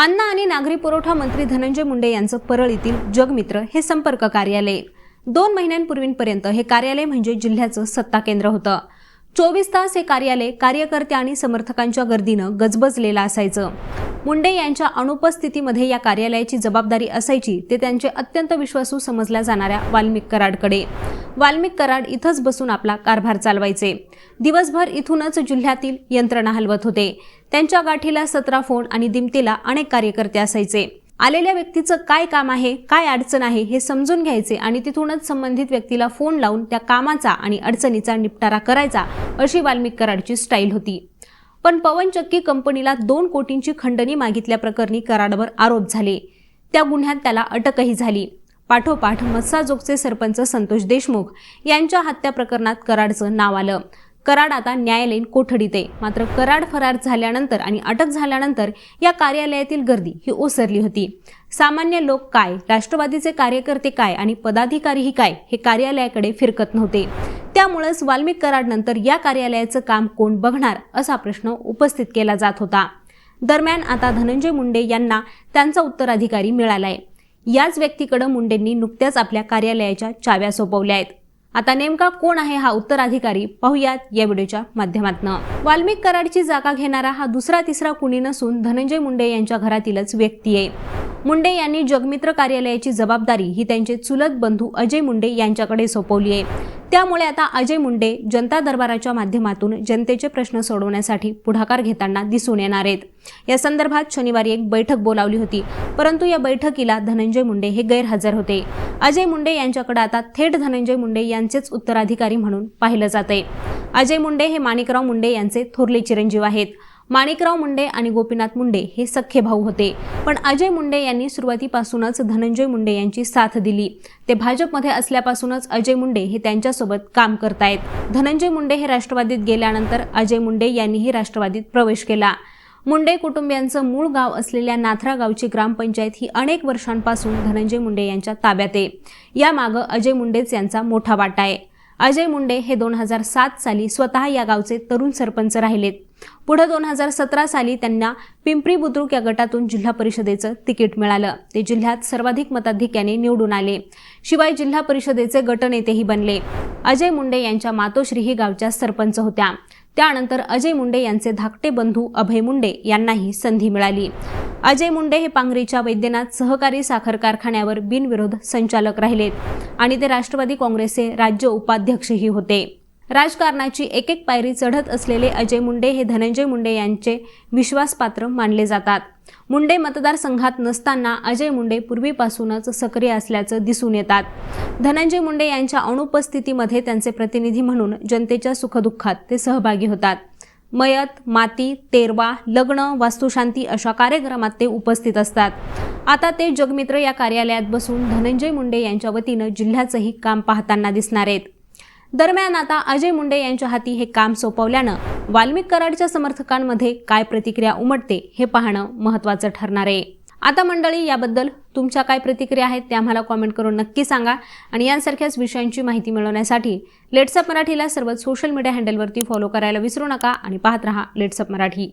अन्न आणि नागरी पुरवठा मंत्री धनंजय मुंडे यांचं परळीतील जगमित्र हे संपर्क कार्यालय 2 महिन्यांपूर्वीपर्यंत हे कार्यालय म्हणजे जिल्ह्याचं सत्ता केंद्र होतं। 24 तास हे कार्यालय कार्यकर्ते आणि समर्थकांच्या गर्दीनं गजबजलेलं असायचं। मुंडे यांच्या अनुपस्थितीमध्ये या कार्यालयाची जबाबदारी असायची ते त्यांचे अत्यंत विश्वासू समजल्या जाणाऱ्या वाल्मिक कराडकडे। वाल्मिक कराड इथंच बसून आपला कारभार चालवायचे। दिवसभर इथूनच जिल्ह्यातील यंत्रणा हलवत होते। त्यांच्या गाठीला 17 फोन आणि दिमतीला अनेक कार्यकर्ते असायचे। आलेल्या व्यक्तीचं काय काम आहे, काय अडचण आहे हे समजून घ्यायचे आणि तिथूनच संबंधित व्यक्तीला फोन लावून त्या कामाचा आणि अडचणीचा निपटारा करायचा, अशी वाल्मिक कराडची स्टाईल होती। पण पवनचक्की कंपनीला 2 कोटींची खंडणी मागितल्याप्रकरणी कराडवर आरोप झाले। त्या गुन्ह्यात त्याला अटकही झाली। पाठोपाठ मस्साजोगचे सरपंच संतोष देशमुख यांच्या हत्या प्रकरणात कराडचं नाव आलं। कराड आता न्यायालयीन कोठडीत आहे। मात्र कराड फरार झाल्यानंतर आणि अटक झाल्यानंतर या कार्यालयातील गर्दी ही ओसरली होती। सामान्य लोक काय, राष्ट्रवादीचे कार्यकर्ते काय आणि पदाधिकारीही काय हे कार्यालयाकडे फिरकत नव्हते। त्यामुळेच वाल्मिक कराड नंतर या कार्यालयाचं काम कोण बघणार असा प्रश्न उपस्थित केला जात होता। दरम्यान आता धनंजय मुंडे यांना त्यांचा उत्तराधिकारी मिळालाय। याच व्यक्तीकडे मुंडेंनी नुकत्याच आपल्या कार्यालयाच्या चाव्या सोपवल्या आहेत। आता नेमका कोण आहे हा उत्तराधिकारी पाहूयात या व्हिडिओच्या माध्यमातून। वाल्मिक कराडची जागा घेणारा हा दुसरा तिसरा कुणी नसून धनंजय मुंडे यांच्या घरातीलच व्यक्ती आहे। मुंडे यांनी जगमित्र कार्यालयाची जबाबदारी ही त्यांचे चुलत बंधू अजय मुंडे यांच्याकडे सोपवली आहे। त्यामुळे आता अजय मुंडे जनता दरबाराच्या माध्यमातून जनतेचे प्रश्न सोडवण्यासाठी पुढाकार घेताना दिसून येणार आहेत। या संदर्भात शनिवारी एक बैठक बोलावली होती, परंतु या बैठकीला धनंजय मुंडे हे गैरहजर होते। अजय मुंडे यांच्याकडे आता थेट धनंजय मुंडे यांचेच उत्तराधिकारी म्हणून पाहिलं जाते। अजय मुंडे हे माणिकराव मुंडे यांचे थोरले चिरंजीव आहेत। माणिकराव मुंडे आणि गोपीनाथ मुंडे हे सख्खे भाऊ होते, पण अजय मुंडे यांनी सुरुवातीपासूनच धनंजय मुंडे यांची साथ दिली। ते भाजपमध्ये असल्यापासूनच अजय मुंडे हे त्यांच्यासोबत काम करतायत। धनंजय मुंडे हे राष्ट्रवादीत गेल्यानंतर अजय मुंडे यांनीही राष्ट्रवादीत प्रवेश केला। मुंडे कुटुंबियांचं मूळ गाव असलेल्या नाथरा गावची ग्रामपंचायत ही अनेक वर्षांपासून धनंजय मुंडे यांच्या ताब्यात आहे। यामागे अजय मुंडेच यांचा मोठा वाटा आहे। अजय मुंडे हे 2007 साली स्वतः या गावचे तरुण सरपंच राहिलेत। पुढे 2017 साली त्यांना पिंपरी बुद्रुक या गटातून जिल्हा परिषदेचं तिकीट मिळालं। ते जिल्ह्यात सर्वाधिक मताधिक्याने निवडून आले। शिवाय जिल्हा परिषदेचे गटनेतेही बनले। अजय मुंडे यांच्या मातोश्री गावच्या सरपंच होत्या। त्यानंतर अजय मुंडे यांचे धाकटे बंधू अभय मुंडे यांनाही संधी मिळाली। अजय मुंडे हे पांगरीच्या वैद्यनाथ सहकारी साखर कारखान्यावर बिनविरोध संचालक राहिलेत आणि ते राष्ट्रवादी काँग्रेसचे राज्य उपाध्यक्षही होते। राजकारणाची एक एक पायरी चढत असलेले अजय मुंडे हे धनंजय मुंडे यांचे विश्वासपात्र मानले जातात। मुंडे मतदारसंघात नसताना अजय मुंडे पूर्वीपासूनच सक्रिय असल्याचं दिसून येतात। धनंजय मुंडे यांच्या अनुपस्थितीमध्ये त्यांचे प्रतिनिधी म्हणून जनतेच्या सुखदुःखात ते सहभागी होतात। मयत, माती, तेरवा, लग्न, वास्तुशांती अशा कार्यक्रमात ते उपस्थित असतात। आता ते जगमित्र या कार्यालयात बसून धनंजय मुंडे यांच्या वतीनं जिल्ह्याचंही काम पाहताना दिसणार आहेत। दरम्यान आता अजय मुंडे यांच्या हाती हे काम सोपवल्यानं वाल्मिक कराडच्या समर्थकांमध्ये काय प्रतिक्रिया उमटते हे पाहणं महत्त्वाचं ठरणार आहे। आता मंडळी, याबद्दल तुमच्या काय प्रतिक्रिया आहेत ते आम्हाला कॉमेंट करून नक्की सांगा आणि यांसारख्याच विषयांची माहिती मिळवण्यासाठी लेट्सअप मराठीला सर्वच सोशल मीडिया हँडलवरती फॉलो करायला विसरू नका आणि पाहत रहा लेट्सअप मराठी।